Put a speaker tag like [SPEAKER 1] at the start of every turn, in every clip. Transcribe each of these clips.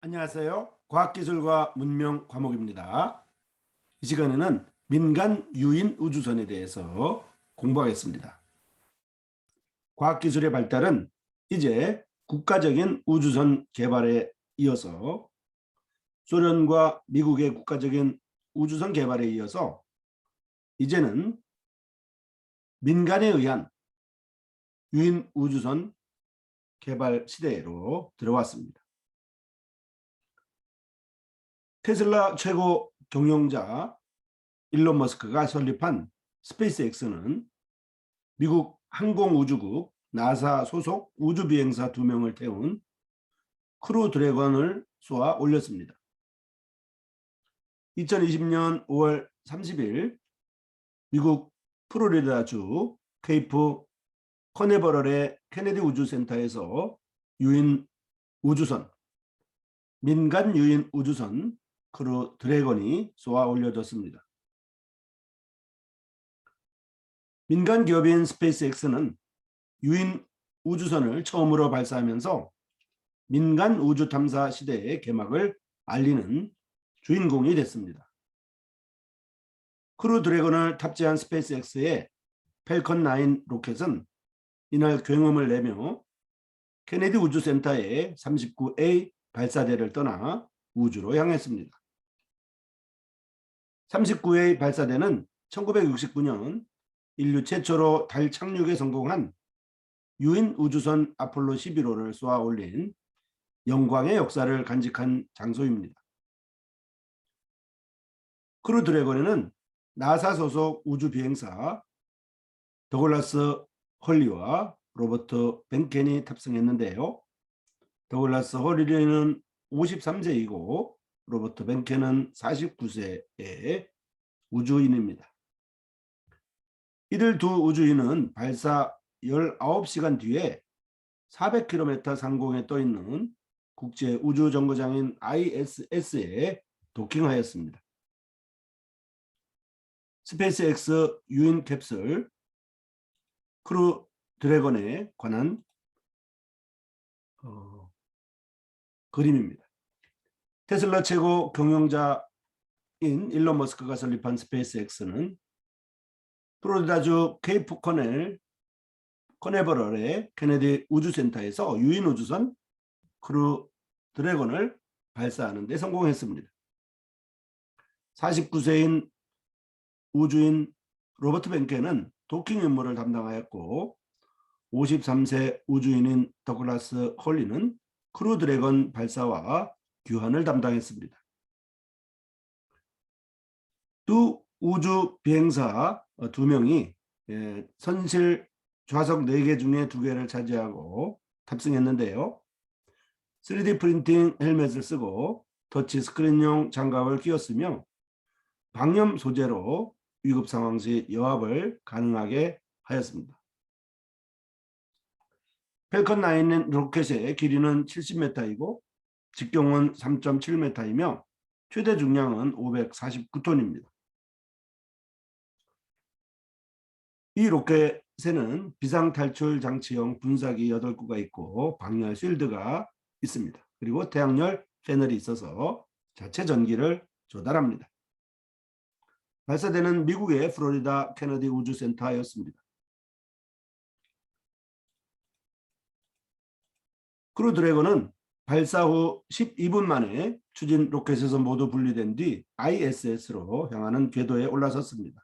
[SPEAKER 1] 안녕하세요. 과학기술과 문명 과목입니다. 이 시간에는 민간 유인 우주선에 대해서 공부하겠습니다. 과학기술의 발달은 이제 국가적인 우주선 개발에 이어서 소련과 미국의 국가적인 우주선 개발에 이어서 이제는 민간에 의한 유인 우주선 개발 시대로 들어왔습니다. 테슬라 최고 경영자 일론 머스크가 설립한 스페이스X는 미국 항공우주국 나사 소속 우주비행사 2명을 태운 크루 드래곤을 쏘아 올렸습니다. 2020년 5월 30일 미국 플로리다주 케이프 커네버럴의 케네디 우주센터에서 유인 우주선, 민간 유인 우주선 크루 드래곤이 쏘아 올려졌습니다. 민간 기업인 스페이스X는 유인 우주선을 처음으로 발사하면서 민간 우주 탐사 시대의 개막을 알리는 주인공이 됐습니다. 크루 드래곤을 탑재한 스페이스X의 펠컨 9 로켓은 이날 굉음을 내며 케네디 우주센터의 39A 발사대를 떠나 우주로 향했습니다. 39A 발사대는 1969년 인류 최초로 달 착륙에 성공한 유인 우주선 아폴로 11호를 쏘아 올린 영광의 역사를 간직한 장소입니다. 크루 드래곤에는 나사 소속 우주 비행사 더글라스 헐리와 로버트 벤켄이 탑승했는데요. 더글라스 헐리는 53세이고 로버트 벤켄은 49세의 우주인입니다. 이들 두 우주인은 발사 19시간 뒤에 400km 상공에 떠 있는 국제 우주 정거장인 ISS에 도킹하였습니다. 스페이스X 유인 캡슐 크루 드래곤에 관한 그림입니다. 테슬라 최고 경영자인 일론 머스크가 설립한 스페이스X는 플로리다주 케이프 커네버럴의 케네디 우주센터에서 유인 우주선 크루 드래곤을 발사하는 데 성공했습니다. 49세인 우주인 로버트 벤켄은 도킹 임무를 담당하였고 53세 우주인인 더글라스 헐리는 크루 드래곤 발사와 귀환을 담당했습니다. 두 우주 비행사 2명이 선실 좌석 4개 중에 2개를 차지하고 탑승했는데요. 3D 프린팅 헬멧을 쓰고 터치 스크린용 장갑을 끼웠으며 방염 소재로 위급 상황 시 여합을 가능하게 하였습니다. 펠컨 9 로켓의 길이는 70m이고 직경은 3.7m이며 최대 중량은 549톤입니다. 이 로켓에는 비상탈출 장치형 분사기 8구가 있고 방열 쉴드가 있습니다. 그리고 태양열 패널이 있어서 자체 전기를 조달합니다. 발사대는 미국의 플로리다 케네디 우주센터였습니다. 크루 드래곤은 발사 후 12분 만에 추진 로켓에서 모두 분리된 뒤 ISS로 향하는 궤도에 올라섰습니다.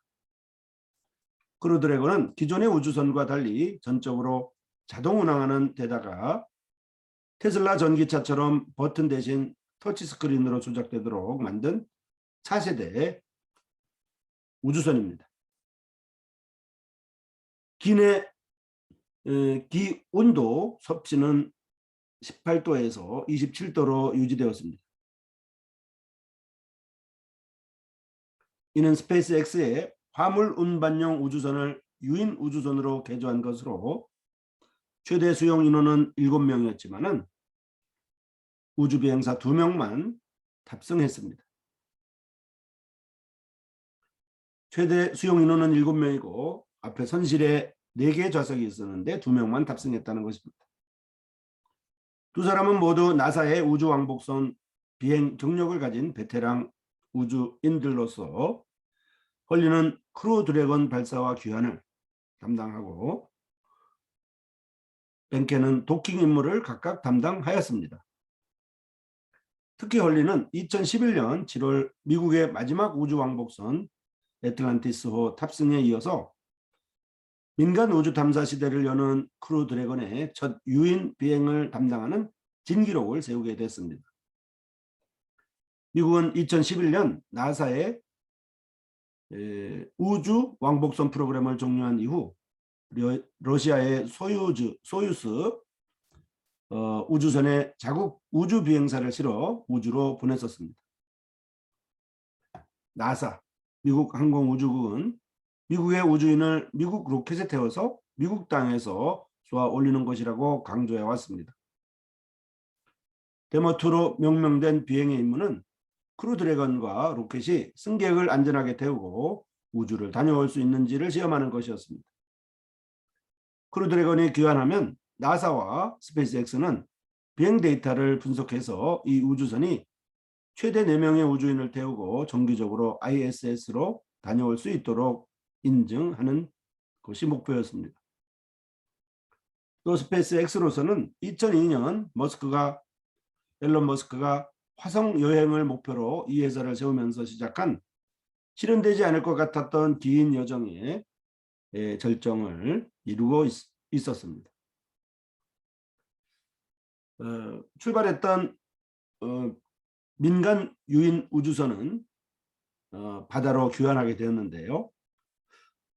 [SPEAKER 1] 크루 드래곤은 기존의 우주선과 달리 전적으로 자동 운항하는 데다가 테슬라 전기차처럼 버튼 대신 터치스크린으로 조작되도록 만든 차세대 우주선입니다. 기내 기온도 섭씨는 18도에서 27도로 유지되었습니다. 이는 스페이스X의 화물 운반용 우주선을 유인 우주선으로 개조한 것으로 최대 수용 인원은 7명이었지만 우주비행사 2명만 탑승했습니다. 최대 수용 인원은 7명이고 앞에 선실에 4개의 좌석이 있었는데 2명만 탑승했다는 것입니다. 두 사람은 모두 나사의 우주왕복선 비행 경력을 가진 베테랑 우주인들로서 헐리는 크루 드래곤 발사와 귀환을 담당하고 벤케는 도킹 임무를 각각 담당하였습니다. 특히 헐리는 2011년 7월 미국의 마지막 우주왕복선 애틀란티스호 탑승에 이어서 민간 우주 탐사 시대를 여는 크루 드래곤의 첫 유인 비행을 담당하는 진기록을 세우게 됐습니다. 미국은 2011년 나사의 우주 왕복선 프로그램을 종료한 이후 러시아의 소유스 우주선에 자국 우주 비행사를 실어 우주로 보냈었습니다. 나사, 미국 항공우주국은 미국의 우주인을 미국 로켓에 태워서 미국 땅에서 쏘아 올리는 것이라고 강조해 왔습니다. 데모2로 명명된 비행의 임무는 크루 드래곤과 로켓이 승객을 안전하게 태우고 우주를 다녀올 수 있는지를 시험하는 것이었습니다. 크루 드래곤이 귀환하면 나사와 스페이스X는 비행 데이터를 분석해서 이 우주선이 최대 4명의 우주인을 태우고 정기적으로 ISS로 다녀올 수 있도록 인증하는 것이 목표였습니다. 또 스페이스X로서는 2002년 앨런 머스크가 화성 여행을 목표로 이 회사를 세우면서 시작한 실현되지 않을 것 같았던 긴 여정의 절정을 이루고 있었습니다. 출발했던 민간 유인 우주선은 바다로 귀환하게 되었는데요.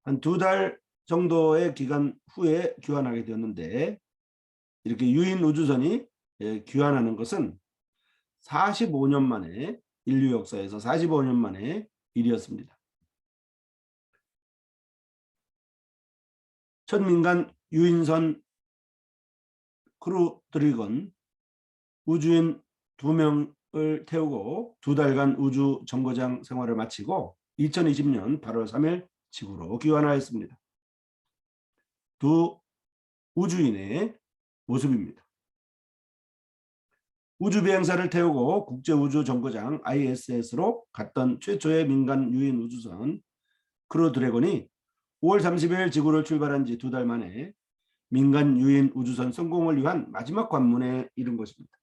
[SPEAKER 1] 한 2달 정도의 기간 후에 귀환하게 되었는데 이렇게 유인 우주선이 귀환하는 것은 45년 만에 인류 역사에서 45년 만에 일이었습니다. 첫 민간 유인선 크루 드래곤 우주인 2명을 태우고 2달간 우주 정거장 생활을 마치고 2020년 8월 3일 지구로 귀환하였습니다. 두 우주인의 모습입니다. 우주 비행사를 태우고 국제우주정거장 ISS로 갔던 최초의 민간 유인 우주선 크루 드래곤이 5월 30일 지구를 출발한 지 2달 만에 민간 유인 우주선 성공을 위한 마지막 관문에 이른 것입니다.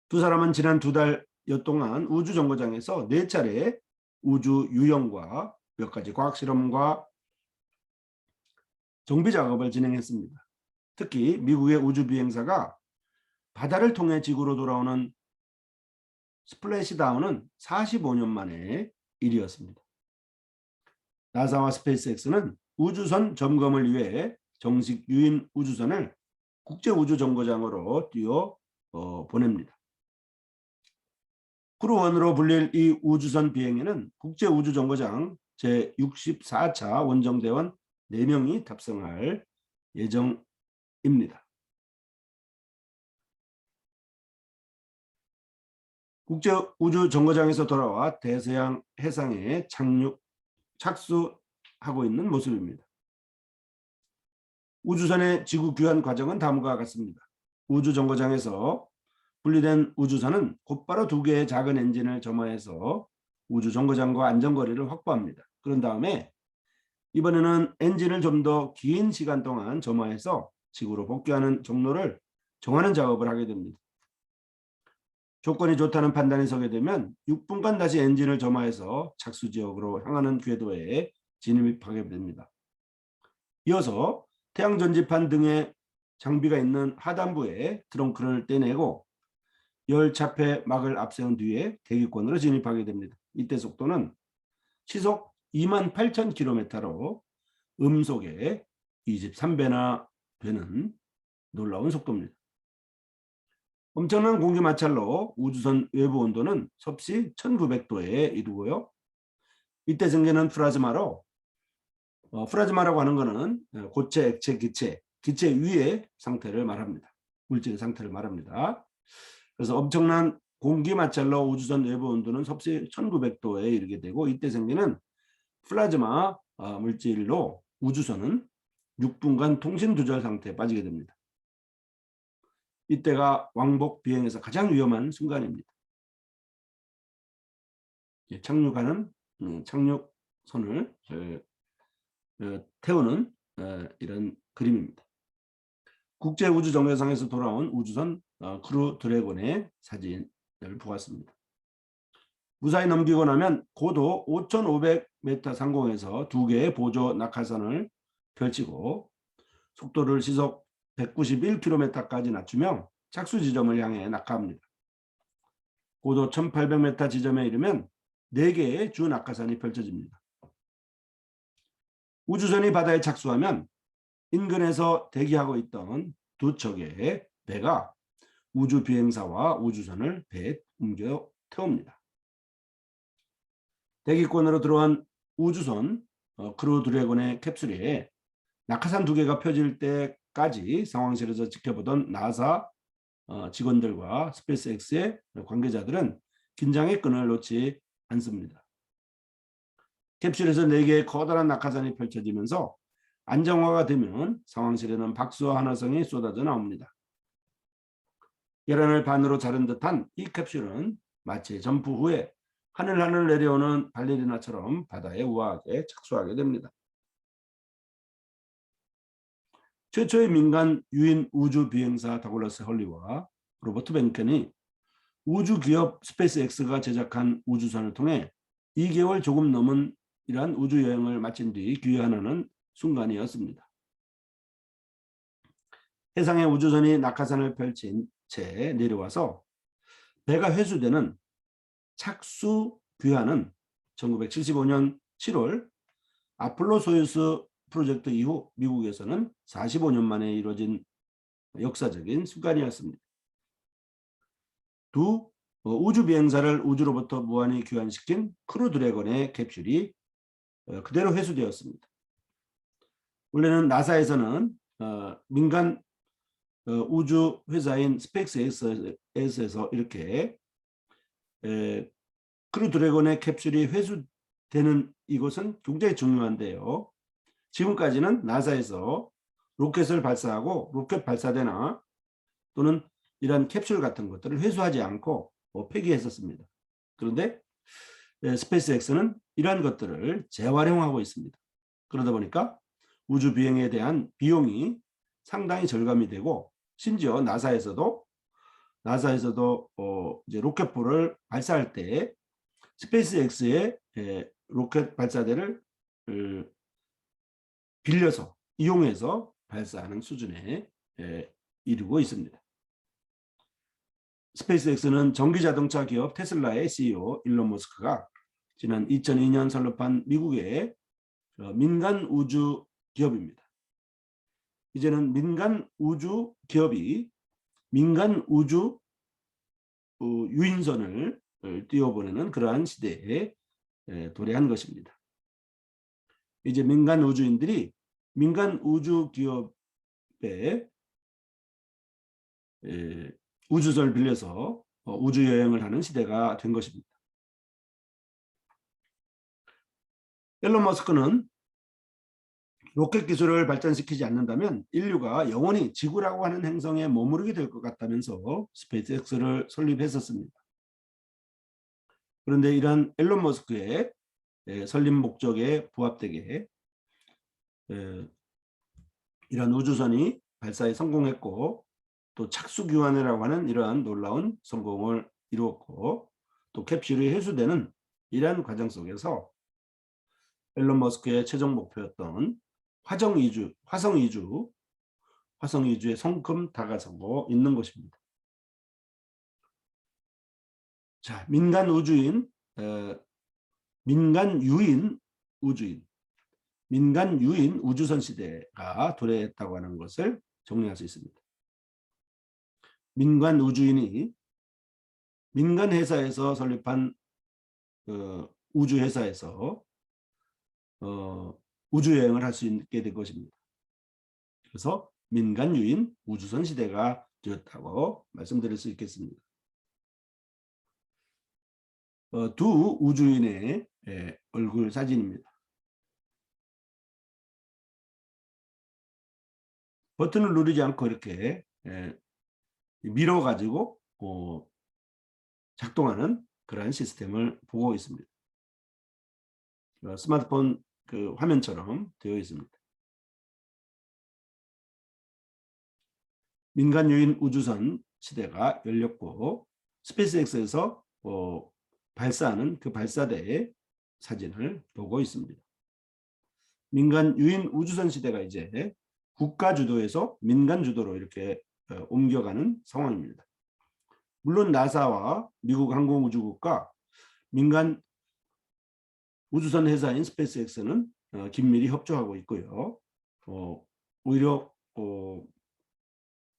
[SPEAKER 1] 두 사람은 지난 2달여 동안 우주정거장에서 4차례 우주 유영과 몇 가지 과학실험과 정비 작업을 진행했습니다. 특히 미국의 우주 비행사가 바다를 통해 지구로 돌아오는 스플래시다운은 45년 만의 일이었습니다. 나사와 스페이스X는 우주선 점검을 위해 정식 유인 우주선을 국제우주정거장으로 띄워 보냅니다. 크루1으로 불릴 이 우주선 비행에는 국제우주정거장 제64차 원정대원 4명이 탑승할 예정입니다. 국제우주정거장에서 돌아와 대서양 해상에 착수하고 있는 모습입니다. 우주선의 지구 귀환 과정은 다음과 같습니다. 우주정거장에서 분리된 우주선은 곧바로 2개의 작은 엔진을 점화해서 우주정거장과 안전거리를 확보합니다. 그런 다음에 이번에는 엔진을 좀 더 긴 시간 동안 점화해서 지구로 복귀하는 경로를 정하는 작업을 하게 됩니다. 조건이 좋다는 판단이 서게 되면 6분간 다시 엔진을 점화해서 착수 지역으로 향하는 궤도에 진입하게 됩니다. 이어서 태양 전지판 등의 장비가 있는 하단부에 트렁크를 떼내고 열 차폐 막을 앞세운 뒤에 대기권으로 진입하게 됩니다. 이때 속도는 시속 28,000km로 음속의 23배나 되는 놀라운 속도입니다. 엄청난 공기 마찰로 우주선 외부 온도는 섭씨 1900도에 이르고요. 이때 생기는 플라즈마로 플라즈마라고 하는 것은 고체, 액체, 기체 위의 상태를 말합니다. 물질의 상태를 말합니다. 그래서 엄청난 공기 마찰로 우주선 외부 온도는 섭씨 1900도에 이르게 되고 이때 생기는 플라즈마 물질로 우주선은 6분간 통신 두절 상태에 빠지게 됩니다. 이때가 왕복 비행에서 가장 위험한 순간입니다. 착륙하는 착륙선을 태우는 이런 그림입니다. 국제우주정거장에서 돌아온 우주선 크루 드래곤의 사진을 보았습니다. 무사히 넘기고 나면 고도 5,500m 상공에서 2개의 보조 낙하산을 펼치고 속도를 시속 191km까지 낮추며 착수 지점을 향해 낙하합니다. 고도 1,800m 지점에 이르면 4개의 주 낙하산이 펼쳐집니다. 우주선이 바다에 착수하면 인근에서 대기하고 있던 2척의 배가 우주 비행사와 우주선을 배에 옮겨 태웁니다. 대기권으로 들어온 우주선 크루 드래곤의 캡슐에 낙하산 2개가 펴질 때까지 상황실에서 지켜보던 나사 직원들과 스페이스X의 관계자들은 긴장의 끈을 놓지 않습니다. 캡슐에서 4개의 커다란 낙하산이 펼쳐지면서 안정화가 되면 상황실에는 박수와 환호성이 쏟아져 나옵니다. 계란을 반으로 자른 듯한 이 캡슐은 마치 점프 후에 하늘하늘 내려오는 발레리나처럼 바다에 우아하게 착수하게 됩니다. 최초의 민간 유인 우주 비행사 더글라스 헐리와 로버트 벤켄이 우주 기업 스페이스X가 제작한 우주선을 통해 2개월 조금 넘은 이러한 우주 여행을 마친 뒤 귀환하는 순간이었습니다. 해상의 우주선이 낙하산을 펼친 채 내려와서 배가 회수되는 착수 귀환은 1975년 7월 아폴로 소유스 프로젝트 이후 미국에서는 45년 만에 이루어진 역사적인 순간이었습니다. 두 우주 비행사를 우주로부터 무한히 귀환시킨 크루 드래곤의 캡슐이 그대로 회수되었습니다. 원래는 나사에서는 민간 우주 회사인 스페이스X에서 이렇게 크루 드래곤의 캡슐이 회수되는 이것은 굉장히 중요한데요. 지금까지는 나사에서 로켓을 발사하고 로켓 발사대나 또는 이런 캡슐 같은 것들을 회수하지 않고 폐기했었습니다. 그런데 스페이스X는 이러한 것들을 재활용하고 있습니다. 그러다 보니까 우주 비행에 대한 비용이 상당히 절감이 되고 심지어 나사에서도 이제 로켓포를 발사할 때 스페이스X의 로켓 발사대를 빌려서 이용해서 발사하는 수준에 이르고 있습니다. 스페이스X는 전기자동차 기업 테슬라의 CEO 일론 머스크가 지난 2002년 설립한 미국의 민간 우주 기업입니다. 이제는 민간 우주 기업이 민간 우주 유인선을 띄워보내는 그러한 시대에 도래한 것입니다. 이제 민간 우주인들이 민간 우주 기업에 우주선을 빌려서 우주 여행을 하는 시대가 된 것입니다. 일론 머스크는 로켓 기술을 발전시키지 않는다면 인류가 영원히 지구라고 하는 행성에 머무르게 될 것 같다면서 스페이스X를 설립했었습니다. 그런데 이러한 일론 머스크의 설립 목적에 부합되게 이러한 우주선이 발사에 성공했고 또 착수 귀환이라고 하는 이러한 놀라운 성공을 이루었고 또 캡슐이 회수되는 이러한 과정 속에서 일론 머스크의 최종 목표였던 화성 이주에 성큼 다가서고 있는 것입니다. 자, 민간 유인 우주선 시대가 도래했다고 하는 것을 정리할 수 있습니다. 민간 우주인이 민간 회사에서 설립한 우주 회사에서 우주 여행을 할 수 있게 된 것입니다. 그래서 민간 유인 우주선 시대가 되었다고 말씀드릴 수 있겠습니다. 두 우주인의 얼굴 사진입니다. 버튼을 누르지 않고 이렇게 밀어가지고 작동하는 그러한 시스템을 보고 있습니다. 스마트폰 그 화면처럼 되어 있습니다. 민간 유인 우주선 시대가 열렸고 스페이스X에서 발사하는 그 발사대의 사진을 보고 있습니다. 민간 유인 우주선 시대가 이제 국가 주도에서 민간 주도로 이렇게 옮겨가는 상황입니다. 물론 나사와 미국 항공우주국과 민간 우주선 회사인 스페이스X는 긴밀히 협조하고 있고요. 오히려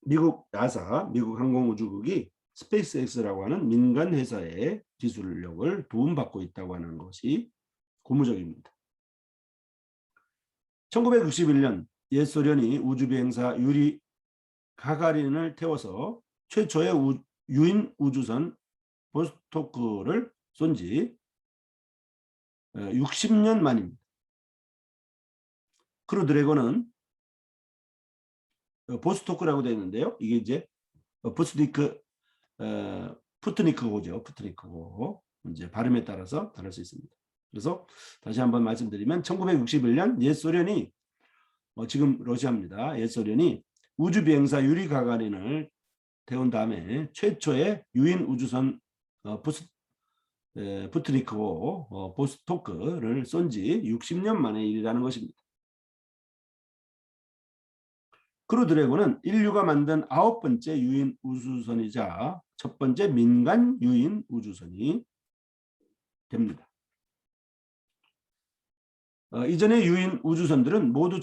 [SPEAKER 1] 미국 나사, 미국 항공우주국이 스페이스X라고 하는 민간 회사의 기술력을 도움받고 있다고 하는 것이 고무적입니다. 1961년 옛 소련이 우주비행사 유리 가가린을 태워서 최초의 유인 우주선 보스토크를 쏜 지 60년 만입니다. 크루 드래곤은 보스토크라고 되어 있는데요. 이게 이제 푸트니크호죠. 푸트니크호. 이제 발음에 따라서 다를 수 있습니다. 그래서 다시 한번 말씀드리면 1961년 옛 소련이 지금 러시아입니다. 옛 소련이 우주비행사 유리 가가린을 태운 다음에 최초의 유인 우주선 푸트니크호 보스토크를 쏜 지 60년 만의 일이라는 것입니다. 크루 드래곤은 인류가 만든 9번째 유인 우주선이자 첫 번째 민간 유인 우주선이 됩니다. 이전의 유인 우주선들은 모두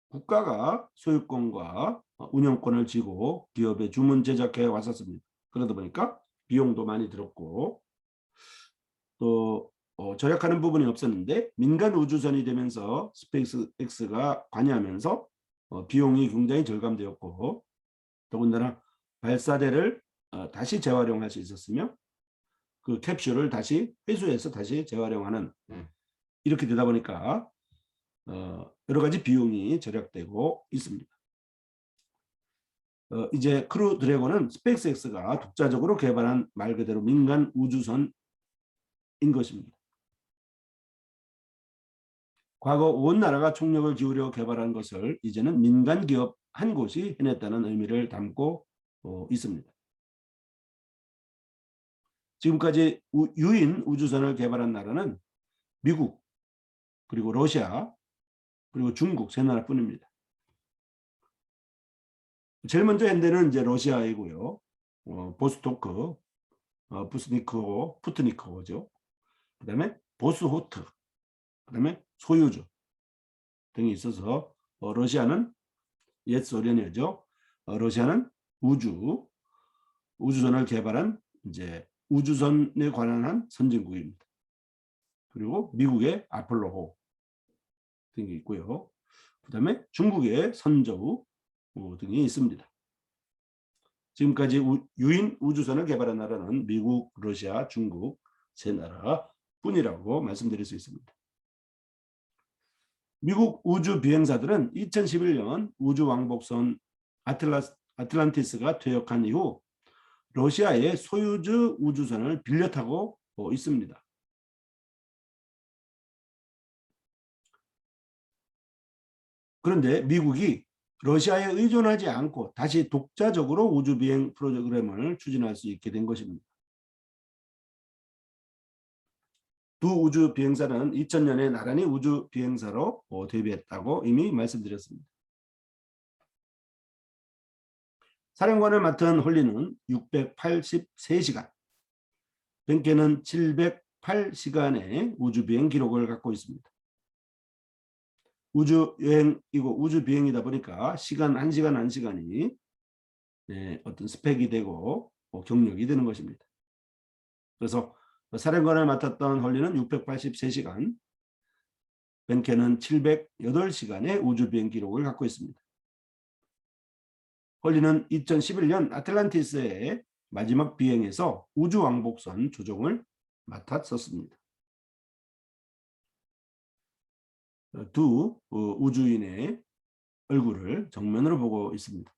[SPEAKER 1] 국가가 소유권과 운영권을 쥐고 기업에 주문 제작해 왔었습니다. 그러다 보니까 비용도 많이 들었고 또 절약하는 부분이 없었는데 민간 우주선이 되면서 스페이스X가 관여하면서 비용이 굉장히 절감되었고 더군다나 발사대를 다시 재활용할 수 있었으며 그 캡슐을 다시 회수해서 다시 재활용하는 이렇게 되다 보니까 여러 가지 비용이 절약되고 있습니다. 이제 크루 드래곤은 스페이스X가 독자적으로 개발한 말 그대로 민간 우주선인 것입니다. 과거 온 나라가 총력을 기울여 개발한 것을 이제는 민간 기업 한 곳이 해냈다는 의미를 담고 있습니다. 지금까지 유인 우주선을 개발한 나라는 미국, 그리고 러시아, 그리고 중국 세 나라뿐입니다. 제일 먼저 한 데는 이제 러시아이고요. 보스토크, 부스니크호, 푸트니크호죠. 그다음에 보스호트, 그다음에 소유주 등이 있어서 러시아는 옛 소련이죠. 러시아는 우주선을 개발한 이제 우주선에 관한 한 선진국입니다. 그리고 미국의 아폴로호 등이 있고요. 그다음에 중국의 선저우 등이 있습니다. 지금까지 유인 우주선을 개발한 나라는 미국, 러시아, 중국 세 나라뿐이라고 말씀드릴 수 있습니다. 미국 우주 비행사들은 2011년 우주 왕복선 아틀란티스가 퇴역한 이후 러시아의 소유주 우주선을 빌려 타고 있습니다. 그런데 미국이 러시아에 의존하지 않고 다시 독자적으로 우주 비행 프로그램을 추진할 수 있게 된 것입니다. 두 우주 비행사는 2000년에 나란히 우주 비행사로 데뷔했다고 이미 말씀드렸습니다. 사령관을 맡은 홀리는 683시간, 벤케는 708시간의 우주 비행 기록을 갖고 있습니다. 우주 여행이고 우주 비행이다 보니까 시간 1시간 1시간이 어떤 스펙이 되고 경력이 되는 것입니다. 그래서 사령관을 맡았던 홀리는 683시간, 벤케는 708시간의 우주 비행 기록을 갖고 있습니다. 홀리는 2011년 아틀란티스의 마지막 비행에서 우주 왕복선 조종을 맡았었습니다. 두 우주인의 얼굴을 정면으로 보고 있습니다.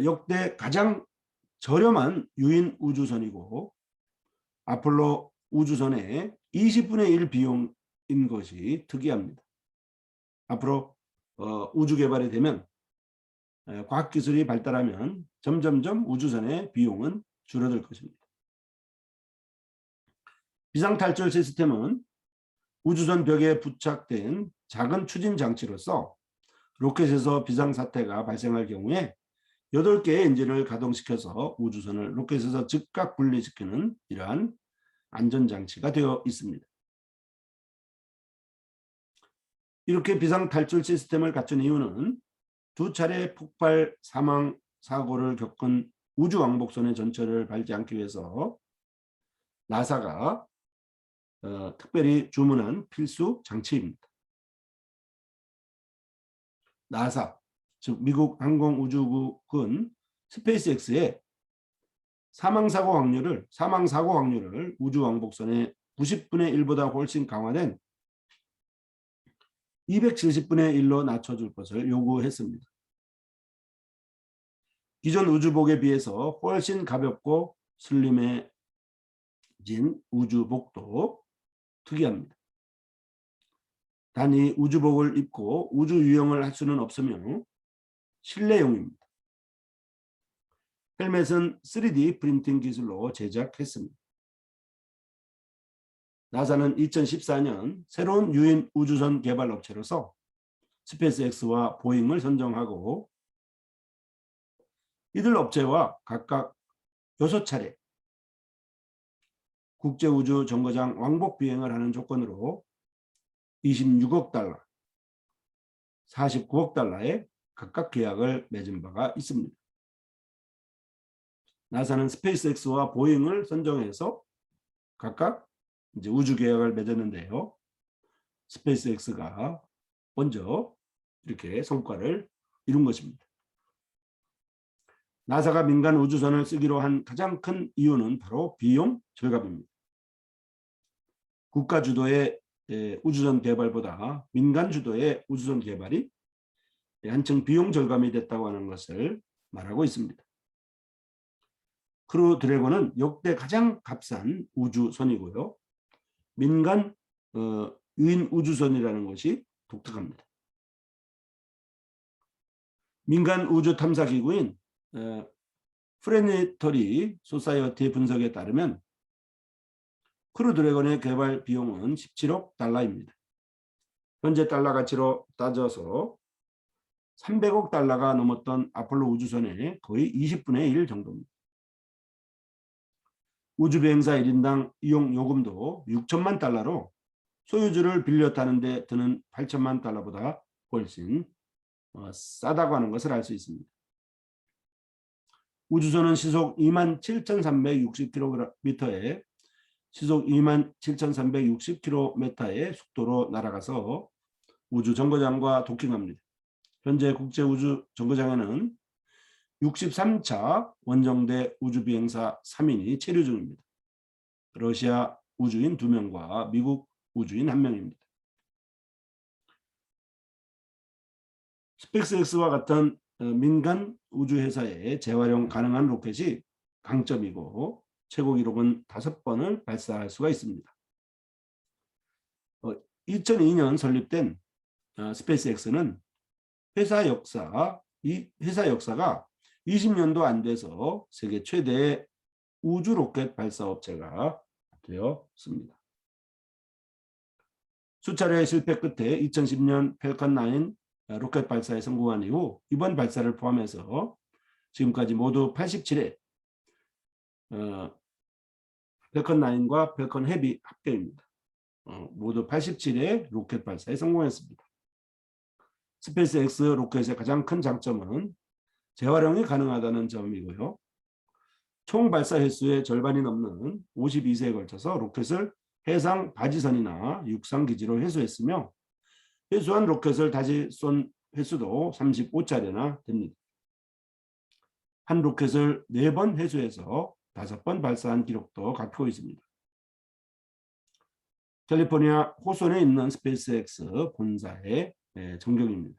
[SPEAKER 1] 역대 가장 저렴한 유인 우주선이고 아폴로 우주선의 20분의 1 비용인 것이 특이합니다. 앞으로 우주 개발이 되면 과학기술이 발달하면 점점점 우주선의 비용은 줄어들 것입니다. 비상탈출 시스템은 우주선 벽에 부착된 작은 추진 장치로서 로켓에서 비상사태가 발생할 경우에 8개의 엔진을 가동시켜서 우주선을 로켓에서 즉각 분리시키는 이러한 안전장치가 되어 있습니다. 이렇게 비상탈출 시스템을 갖춘 이유는 2차례 폭발 사망 사고를 겪은 우주왕복선의 전철을 밟지 않기 위해서 나사가 특별히 주문한 필수 장치입니다. 나사, 즉 미국 항공우주국은 스페이스X의 사망사고 확률을 우주왕복선의 90분의 1보다 훨씬 강화된 270분의 1로 낮춰줄 것을 요구했습니다. 기존 우주복에 비해서 훨씬 가볍고 슬림해진 우주복도 특이합니다. 단이 우주복을 입고 우주 유영을 할 수는 없으며 실내용입니다. 헬멧은 3D 프린팅 기술로 제작했습니다. 나사는 2014년 새로운 유인 우주선 개발 업체로서 스페이스X와 보잉을 선정하고 이들 업체와 각각 6차례 국제우주 정거장 왕복 비행을 하는 조건으로 26억 달러, 49억 달러의 각각 계약을 맺은 바가 있습니다. 나사는 스페이스X와 보잉을 선정해서 각각 이제 우주 계약을 맺었는데요. 스페이스X가 먼저 이렇게 성과를 이룬 것입니다. 나사가 민간 우주선을 쓰기로 한 가장 큰 이유는 바로 비용 절감입니다. 국가 주도의 우주선 개발보다 민간 주도의 우주선 개발이 한층 비용 절감이 됐다고 하는 것을 말하고 있습니다. 크루 드래곤은 역대 가장 값싼 우주선이고요. 민간 유인 우주선이라는 것이 독특합니다. 민간 우주 탐사 기구인 플래니터리 소사이어티 분석에 따르면 크루 드래곤의 개발 비용은 17억 달러입니다. 현재 달러 가치로 따져서 300억 달러가 넘었던 아폴로 우주선의 거의 20분의 1 정도입니다. 우주비행사 1인당 이용 요금도 6천만 달러로 소유주를 빌려 타는 데 드는 8천만 달러보다 훨씬 싸다고 하는 것을 알 수 있습니다. 우주선은 시속 27,360km에 시속 27,360km의 속도로 날아가서 우주 정거장과 도킹합니다. 현재 국제우주정거장에는 63차 원정대 우주비행사 3인이 체류 중입니다. 러시아 우주인 2명과 미국 우주인 1명입니다. 스페이스X와 같은 민간 우주회사의 재활용 가능한 로켓이 강점이고 최고 기록은 5번을 발사할 수가 있습니다. 2002년 설립된 스페이스X는 이 회사 역사가 20년도 안 돼서 세계 최대의 우주 로켓 발사 업체가 되었습니다. 수차례의 실패 끝에 2010년 펠컨 9 로켓 발사에 성공한 이후 이번 발사를 포함해서 지금까지 모두 87회 펠컨 9과 펠컨 헤비 합계입니다. 모두 87회 로켓 발사에 성공했습니다. 스페이스X 로켓의 가장 큰 장점은 재활용이 가능하다는 점이고요. 총 발사 횟수의 절반이 넘는 52세에 걸쳐서 로켓을 해상 바지선이나 육상 기지로 회수했으며 회수한 로켓을 다시 쏜 횟수도 35차례나 됩니다. 한 로켓을 4번 회수해서 5번 발사한 기록도 갖고 있습니다. 캘리포니아 호손에 있는 스페이스X 본사의 전경입니다.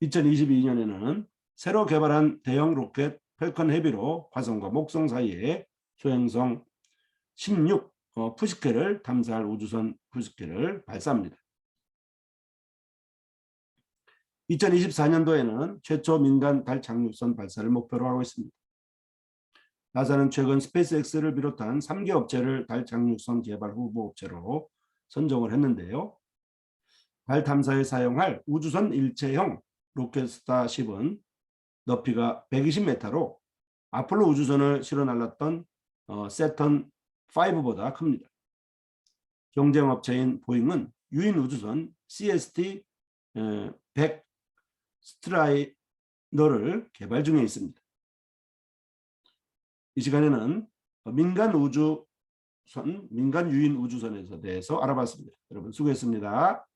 [SPEAKER 1] 2022년에는 새로 개발한 대형 로켓 펠컨 헤비로 화성과 목성 사이에 소행성 16 푸시케를 탐사할 우주선 푸시케를 발사합니다. 2024년도에는 최초 민간 달 착륙선 발사를 목표로 하고 있습니다. 나사는 최근 스페이스X를 비롯한 3개 업체를 달 착륙선 개발 후보 업체로 선정을 했는데요. 달 탐사에 사용할 우주선 일체형 로켓스타 10은 높이가 120m로 아폴로 우주선을 실어 날랐던 세턴 5보다 큽니다. 경쟁 업체인 보잉은 유인 우주선 CST-100 스트라이너를 개발 중에 있습니다. 이 시간에는 민간 유인 우주선에 대해서 알아봤습니다. 여러분 수고했습니다.